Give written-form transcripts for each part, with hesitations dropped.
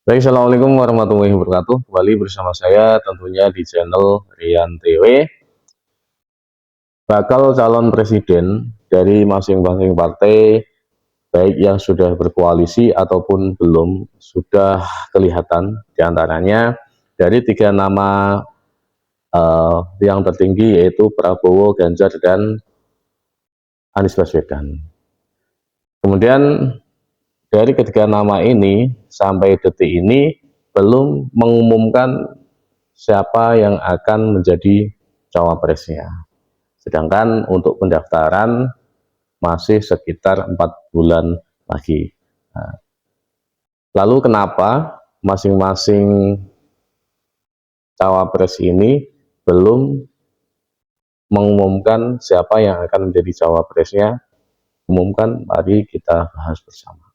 Baik, assalamualaikum warahmatullahi wabarakatuh. Kembali bersama saya tentunya di channel Rian TV. Bakal calon presiden dari masing-masing partai, baik yang sudah berkoalisi ataupun belum, sudah kelihatan diantaranya dari tiga nama yang tertinggi, yaitu Prabowo, Ganjar, dan Anies Baswedan. Kemudian dari ketiga nama ini sampai detik ini belum mengumumkan siapa yang akan menjadi cawapresnya. Sedangkan untuk pendaftaran masih sekitar 4 bulan lagi. Nah, lalu kenapa masing-masing cawapres ini belum mengumumkan siapa yang akan menjadi cawapresnya? Umumkan, mari kita bahas bersama.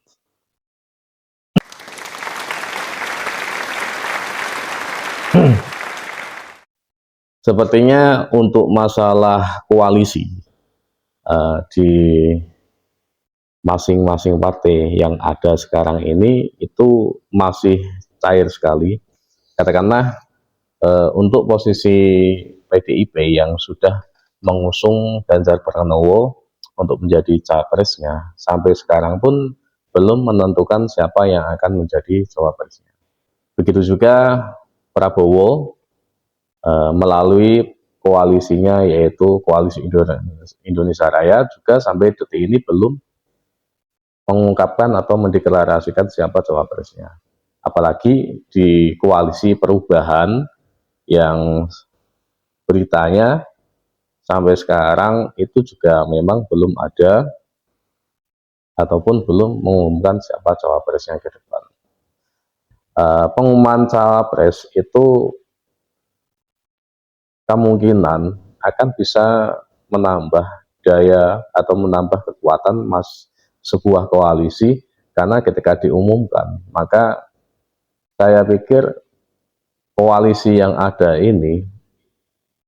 Sepertinya untuk masalah koalisi di masing-masing partai yang ada sekarang ini itu masih cair sekali. Katakanlah untuk posisi PDIP yang sudah mengusung Ganjar Pranowo untuk menjadi capresnya, sampai sekarang pun belum menentukan siapa yang akan menjadi cawapresnya. Begitu juga Prabowo melalui koalisinya, yaitu Koalisi Indonesia Raya, juga sampai detik ini belum mengungkapkan atau mendeklarasikan siapa cawapresnya. Apalagi di koalisi perubahan yang beritanya sampai sekarang itu juga memang belum ada ataupun belum mengumumkan siapa cawapresnya ke depan. Pengumuman cawapres itu kemungkinan akan bisa menambah daya atau menambah kekuatan sebuah koalisi, karena ketika diumumkan maka saya pikir koalisi yang ada ini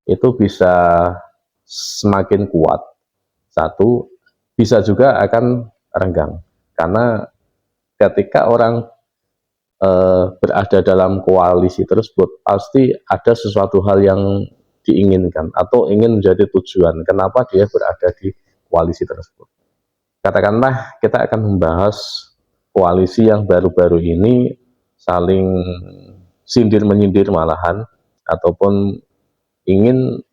itu bisa semakin kuat. Satu, bisa juga akan renggang, karena ketika orang berada dalam koalisi tersebut pasti ada sesuatu hal yang diinginkan atau ingin menjadi tujuan kenapa dia berada di koalisi tersebut. Katakanlah kita akan membahas koalisi yang baru-baru ini saling sindir menyindir malahan, ataupun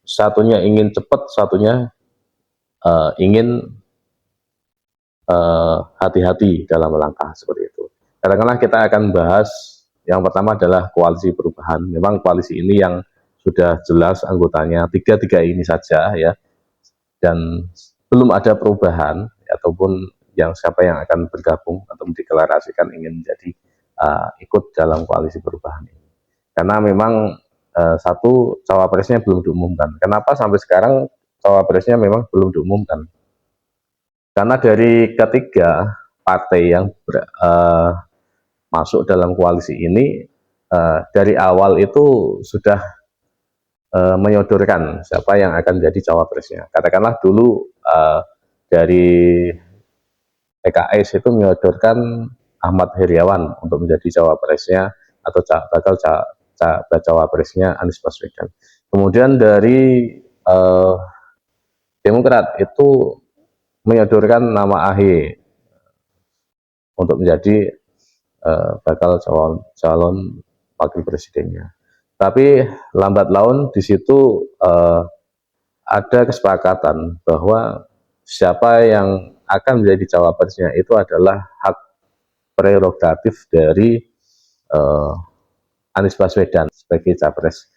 satunya ingin cepat, satunya ingin hati-hati dalam langkah seperti itu. Katakanlah kita akan bahas yang pertama adalah koalisi perubahan. Memang koalisi ini yang sudah jelas anggotanya tiga-tiga ini saja ya, dan belum ada perubahan ataupun siapa yang akan bergabung atau mendeklarasikan ingin menjadi ikut dalam koalisi perubahan ini. Karena memang satu, cawapresnya belum diumumkan. Kenapa sampai sekarang cawapresnya memang belum diumumkan? Karena dari ketiga partai yang masuk dalam koalisi ini dari awal itu sudah menyodorkan siapa yang akan jadi cawapresnya. Katakanlah dulu dari PKS itu menyodorkan Ahmad Heriawan untuk menjadi cawapresnya atau bakal cawapresnya Anies Baswedan. Kemudian dari Demokrat itu menyodorkan nama AHY untuk menjadi bakal calon wakil presidennya. Tapi lambat laun di situ ada kesepakatan bahwa siapa yang akan menjadi cawapresnya itu adalah hak prerogatif dari Anies Baswedan sebagai capres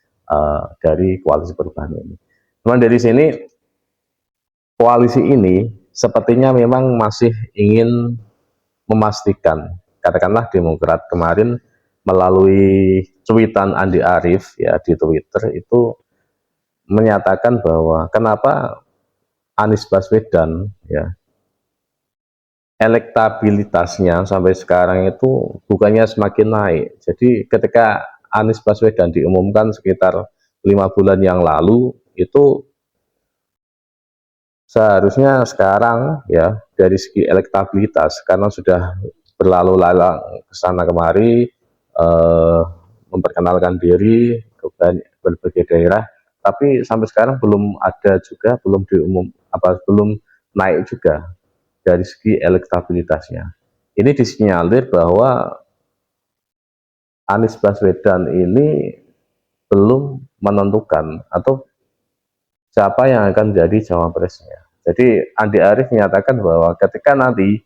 dari koalisi perubahan ini. Cuman dari sini koalisi ini sepertinya memang masih ingin memastikan, katakanlah Demokrat kemarin melalui cuitan Andi Arief ya di Twitter itu menyatakan bahwa kenapa Anies Baswedan ya elektabilitasnya sampai sekarang itu bukannya semakin naik. Jadi ketika Anies Baswedan diumumkan sekitar 5 bulan yang lalu, itu seharusnya sekarang ya dari segi elektabilitas, karena sudah berlalu lalang ke sana kemari, eh, memperkenalkan diri ke berbagai daerah, tapi sampai sekarang belum ada juga, belum naik juga dari segi elektabilitasnya. Ini disinyalir bahwa Anies Baswedan ini belum menentukan atau siapa yang akan jadi cawapresnya. Jadi Andi Arief menyatakan bahwa ketika nanti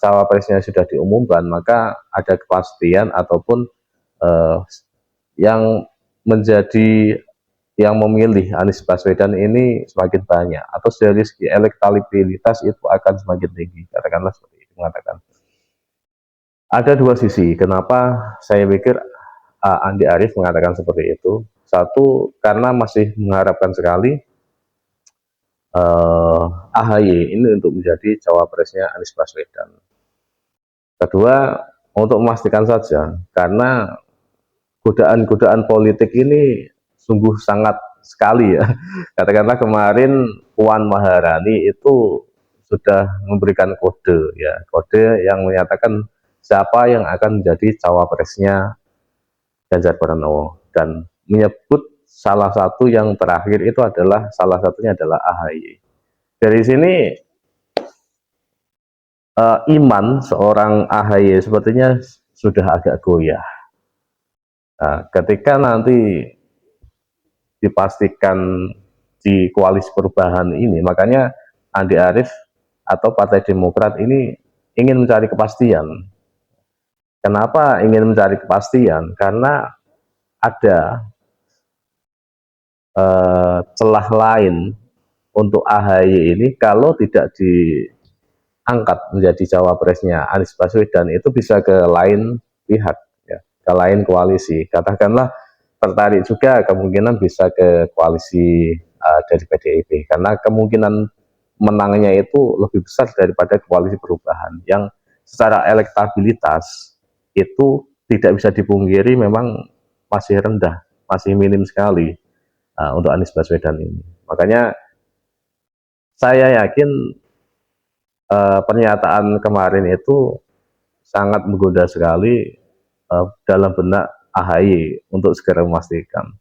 cawapresnya sudah diumumkan, maka ada kepastian ataupun yang menjadi yang memilih Anies Baswedan ini semakin banyak, atau dari segi elektabilitas itu akan semakin tinggi, katakanlah seperti itu. Mengatakan ada dua sisi kenapa saya pikir Andi Arief mengatakan seperti itu. Satu, karena masih mengharapkan sekali AHY ini untuk menjadi cawapresnya Anies Baswedan. Kedua, untuk memastikan saja, karena godaan-godaan politik ini sungguh sangat sekali ya. Katakanlah kemarin Puan Maharani itu sudah memberikan kode ya, kode yang menyatakan siapa yang akan menjadi cawapresnya Ganjar Pranowo, dan menyebut salah satu yang terakhir itu adalah salah satunya adalah AHY. Dari sini iman seorang AHY sepertinya sudah agak goyah. Nah, ketika nanti dipastikan di koalisi perubahan ini, makanya Andi Arief atau Partai Demokrat ini ingin mencari kepastian. Kenapa ingin mencari kepastian? Karena ada celah lain untuk AHY ini, kalau tidak diangkat menjadi cawapresnya Anies Baswedan, itu bisa ke lain pihak ya, ke lain koalisi. Katakanlah tertarik juga, kemungkinan bisa ke koalisi dari PDIP, karena kemungkinan menangnya itu lebih besar daripada koalisi perubahan yang secara elektabilitas itu tidak bisa dipungkiri memang masih rendah, masih minim sekali untuk Anies Baswedan ini. Makanya saya yakin pernyataan kemarin itu sangat menggoda sekali dalam benak AHY untuk segera memastikan.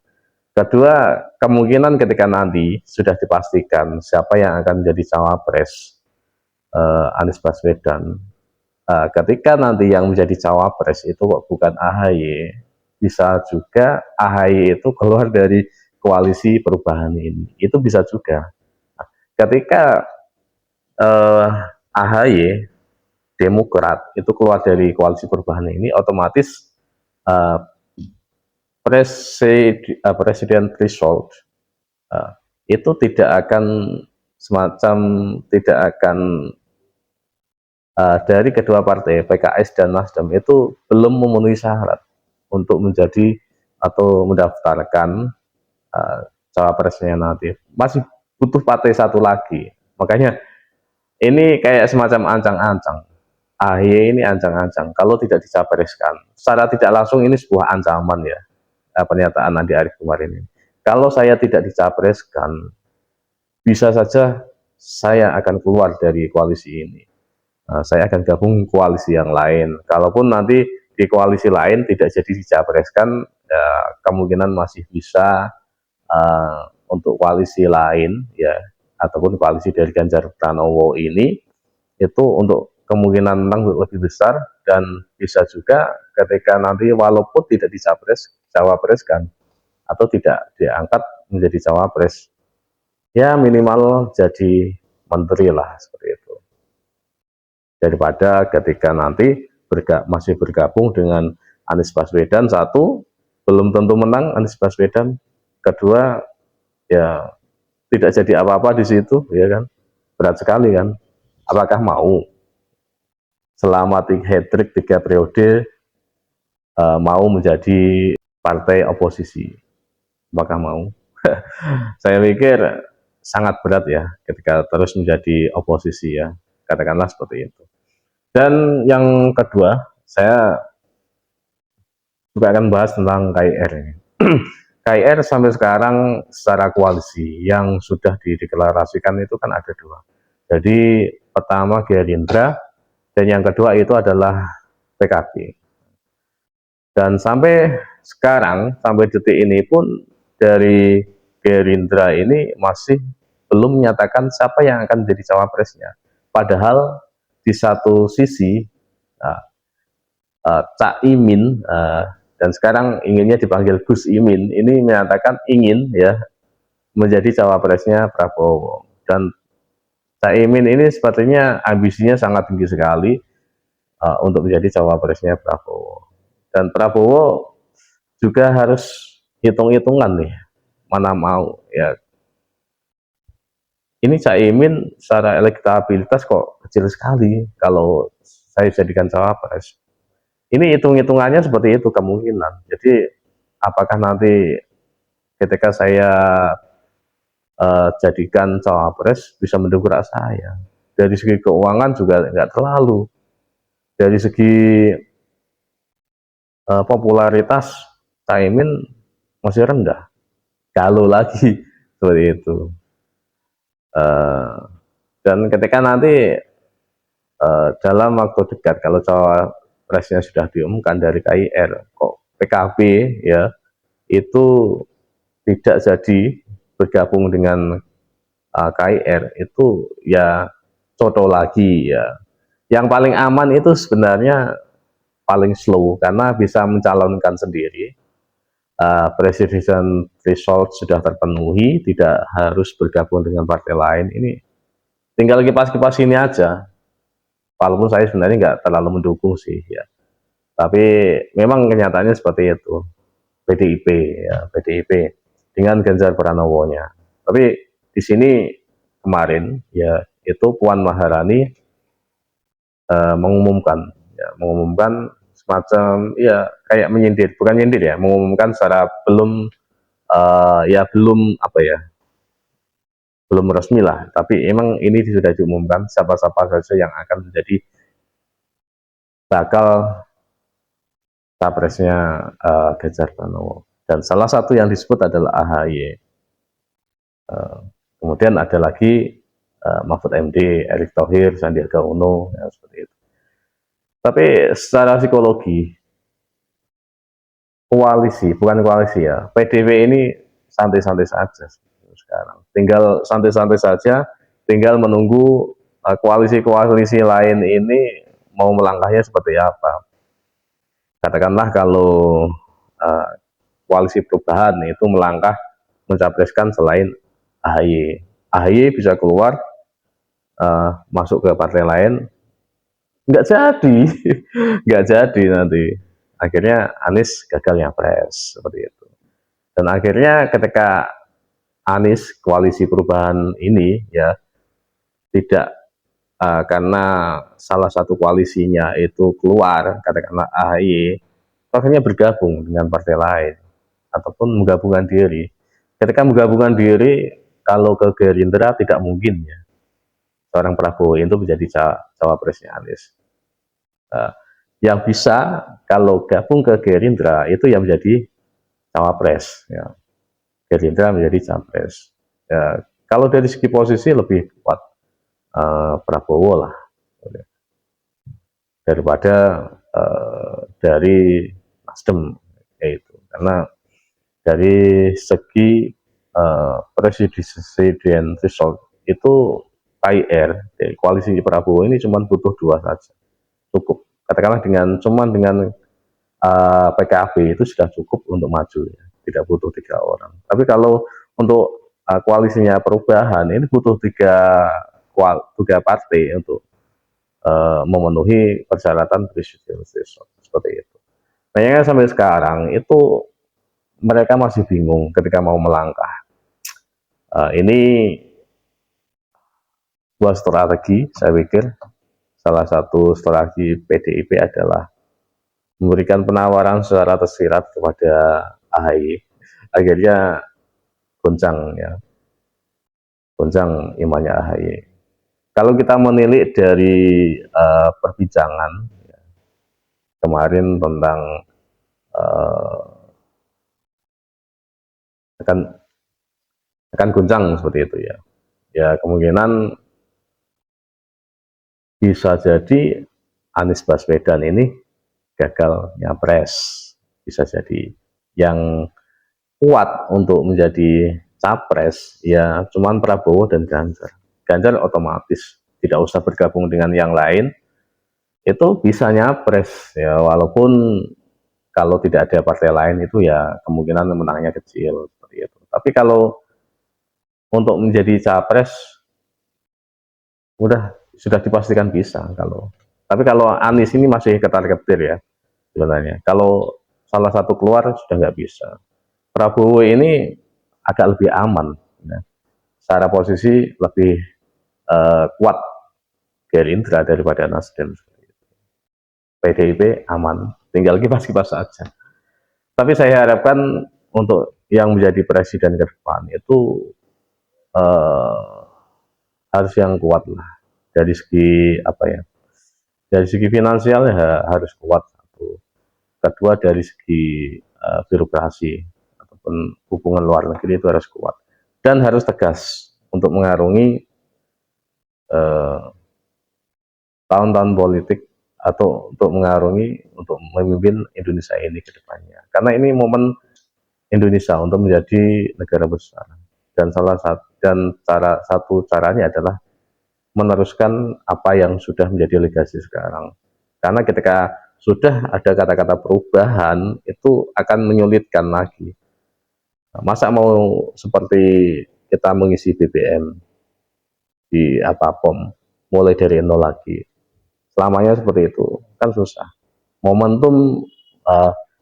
Kedua, kemungkinan ketika nanti sudah dipastikan siapa yang akan menjadi cawapres Anies Baswedan, ketika nanti yang menjadi cawapres itu bukan AHY, bisa juga AHY itu keluar dari koalisi perubahan ini. Itu bisa juga. Ketika AHY Demokrat itu keluar dari koalisi perubahan ini, otomatis uh, presiden threshold uh, itu tidak akan semacam tidak akan dari kedua partai PKS dan Nasdem itu belum memenuhi syarat untuk menjadi atau mendaftarkan cawapresnya nanti. Masih butuh partai satu lagi. Makanya ini kayak semacam ancang-ancang. AHY ini ancang-ancang kalau tidak dicapreskan. Secara tidak langsung ini sebuah ancaman ya, pernyataan Andi Arief kemarin ini. Kalau saya tidak dicapreskan, bisa saja saya akan keluar dari koalisi ini. Saya akan gabung koalisi yang lain. Kalaupun nanti di koalisi lain tidak jadi dicapreskan, ya, kemungkinan masih bisa untuk koalisi lain ya, ataupun koalisi dari Ganjar Pranowo ini, itu untuk kemungkinan menang lebih besar, dan bisa juga ketika nanti walaupun tidak cawapreskan atau tidak diangkat menjadi cawapres, ya minimal jadi menteri lah, seperti itu, daripada ketika nanti masih bergabung dengan Anies Baswedan. Satu, belum tentu menang Anies Baswedan. Kedua, ya tidak jadi apa-apa di situ, ya kan, berat sekali kan. Apakah mau selama hat-trick 3 periode mau menjadi partai oposisi? Apakah mau? Saya pikir sangat berat ya ketika terus menjadi oposisi ya, katakanlah seperti itu. Dan yang kedua, saya juga akan bahas tentang KIR. KIR sampai sekarang secara koalisi yang sudah dideklarasikan itu kan ada dua. Jadi pertama Gerindra, dan yang kedua itu adalah PKB. Dan sampai sekarang, sampai detik ini pun dari Gerindra ini masih belum menyatakan siapa yang akan menjadi cawapresnya. Padahal di satu sisi Cak Imin dan sekarang inginnya dipanggil Gus Imin ini menyatakan ingin ya menjadi cawapresnya Prabowo, dan Cak Imin ini sepertinya ambisinya sangat tinggi sekali untuk menjadi cawapresnya Prabowo, dan Prabowo juga harus hitung-hitungan nih mana mau ya. Ini Cak Imin secara elektabilitas kok kecil sekali kalau saya jadikan cawapres. Ini hitung-hitungannya seperti itu kemungkinan. Jadi apakah nanti ketika saya jadikan cawapres bisa mendongkrak saya? Dari segi keuangan juga nggak terlalu. Dari segi popularitas Caimin masih rendah. Kalau lagi seperti itu. Dan ketika nanti dalam waktu dekat kalau cawapresnya sudah diumumkan dari KIR, kok PKB ya itu tidak jadi bergabung dengan KIR, itu ya coto lagi ya. Yang paling aman itu sebenarnya paling slow karena bisa mencalonkan sendiri. Presidential threshold sudah terpenuhi, tidak harus bergabung dengan partai lain. Ini tinggal kipas-kipas ini aja. Walaupun saya sebenarnya nggak terlalu mendukung sih ya. Tapi memang kenyataannya seperti itu. PDIP ya, PDIP dengan Ganjar Pranowo-nya. Tapi di sini kemarin ya itu Puan Maharani mengumumkan semacam ya kayak menyindir, bukan nyindir ya, mengumumkan secara belum ya belum apa ya, belum resmi lah, tapi emang ini sudah diumumkan siapa-siapa saja yang akan menjadi bakal capresnya Ganjar Pranowo, dan salah satu yang disebut adalah AHY. Kemudian ada lagi Mahfud MD, Erick Thohir, Sandiaga Uno, ya, seperti itu. Tapi secara psikologi koalisi, bukan koalisi ya, PDW ini santai-santai saja sekarang. Tinggal santai-santai saja, tinggal menunggu koalisi-koalisi lain ini mau melangkahnya seperti apa. Katakanlah kalau koalisi perubahan itu melangkah mencapreskan selain AHY. AHY bisa keluar masuk ke partai lain, nggak jadi, nggak jadi nanti. Akhirnya Anies gagal nyapres seperti itu. Dan akhirnya ketika Anies koalisi perubahan ini ya tidak karena salah satu koalisinya itu keluar, katakanlah AHY, akhirnya bergabung dengan partai lain ataupun menggabungkan diri. Ketika menggabungkan diri, kalau ke Gerindra tidak mungkin ya seorang Prabowo itu menjadi cawapresnya Anies. Yang bisa kalau gabung ke Gerindra itu yang menjadi cawapres ya. Gerindra menjadi capres ya. Kalau dari segi posisi lebih kuat Prabowo lah daripada dari Nasdem itu, karena dari segi presiden result itu KIR koalisi Prabowo ini cuma butuh 2 saja cukup, katakanlah dengan PKB itu sudah cukup untuk maju ya. Tidak butuh 3 orang. Tapi kalau untuk koalisinya perubahan ini butuh 3 partai untuk memenuhi persyaratan presiden seperti itu. Makanya sampai sekarang itu mereka masih bingung ketika mau melangkah. Ini sebuah strategi, saya pikir salah satu strategi PDIP adalah memberikan penawaran secara tersirat kepada AHY, akhirnya goncang ya, goncang imannya AHY. Kalau kita menilik dari perbincangan ya, kemarin tentang akan goncang seperti itu ya, ya kemungkinan bisa jadi Anies Baswedan ini gagal nyapres bisa jadi. Yang kuat untuk menjadi capres ya cuman Prabowo dan Ganjar. Ganjar otomatis tidak usah bergabung dengan yang lain, itu bisa nyapres ya, walaupun kalau tidak ada partai lain itu ya kemungkinan menangnya kecil seperti itu. Tapi kalau untuk menjadi capres sudah dipastikan bisa. Tapi kalau Anies ini masih ketar-ketir ya sebenarnya. Kalau salah satu keluar sudah nggak bisa. Prabowo ini agak lebih aman ya. Secara posisi lebih kuat Gerindra daripada Nasdem. PDIP aman, tinggal kipas-kipas saja. Tapi saya harapkan untuk yang menjadi presiden ke depan itu eh, harus yang kuat lah, dari segi apa ya, dari segi finansial ya harus kuat satu, kedua dari segi birokrasi ataupun hubungan luar negeri itu harus kuat dan harus tegas untuk mengarungi tahun-tahun politik atau untuk mengarungi untuk memimpin Indonesia ini ke depannya, karena ini momen Indonesia untuk menjadi negara besar, dan cara satu caranya adalah meneruskan apa yang sudah menjadi legasi sekarang. Karena ketika sudah ada kata-kata perubahan itu akan menyulitkan lagi. Masa mau seperti kita mengisi BBM di POM mulai dari nol lagi, selamanya seperti itu kan susah. Momentum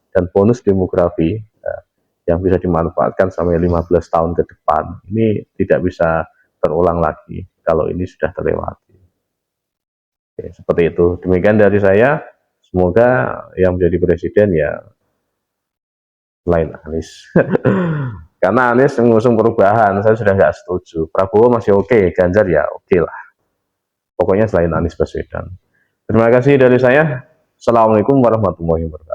dan bonus demografi yang bisa dimanfaatkan sampai 15 tahun ke depan ini tidak bisa terulang lagi kalau ini sudah terlewati. Oke, seperti itu. Demikian dari saya. Semoga yang menjadi presiden ya lain Anies. Karena Anies mengusung perubahan, saya sudah nggak setuju. Prabowo masih oke, Ganjar ya oke lah. Pokoknya selain Anies Baswedan. Terima kasih dari saya. Assalamualaikum warahmatullahi wabarakatuh.